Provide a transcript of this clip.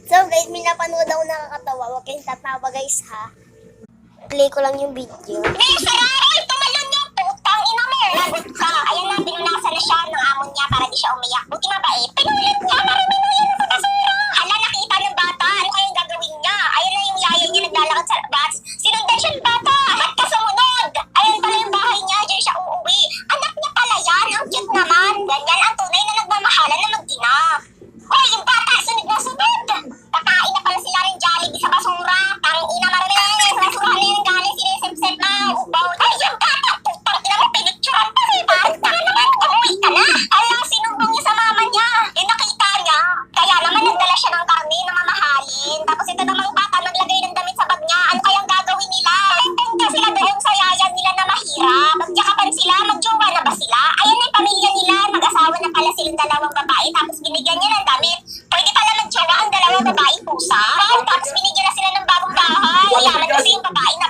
So guys, may napanood ako nakakatawa. Huwag kayong tatawa guys ha. Play ko lang yung video. Ay, tumalon yung putang ina mo. Lagot ka. Ayan na, pinunasan na siya ng amo niya para di siya umiyak. Buti mabait. Pinulit niya, marami na yan sa basura. Hala, nakita ng bata. Ano kayang gagawin niya? Ayan na yung yaya niya naglalakad sa bus. Sinundan siya ng bata. Ba't ka sumunod? Ayan pala yung bahay niya. Diyan siya uuwi. Anak niya pala yan. Ang cute naman. Ganyan ang tunay na nagmamahalan na mag-ina. Hoy, yung bata, sunod na sunod. Kakain na pala sila rin Jollibee sa basura. Ang ina, marami na yan. Sa basurahan na yung galing. Sinisip-sip na. Ubaw. Ay, yung bata, putang ina mo. Pinicturan pa rin. Basta naman, umuwi ka na. Alam, sinumbong niya sa mama niya. Yung nakita niya. Kaya naman, nagdala siya ng karne na mamahalin. Tapos ito namang bata, naglagay ng damit sa bag niya. Ano kayang gagawin nila? Tenta sila doon sa yayan nila na mahirap. Magyakapan sila. Magjowa na ba sila? Ayan na yung pamilya nila. Mag-asawa na pala silang dalawang babae. Tapos binigyan niya ng damit. Pwede pala magjowa ang dalawang babae pusa. Tapos binigyan na sila ng bagong bahay. Yaman kasi yung babae na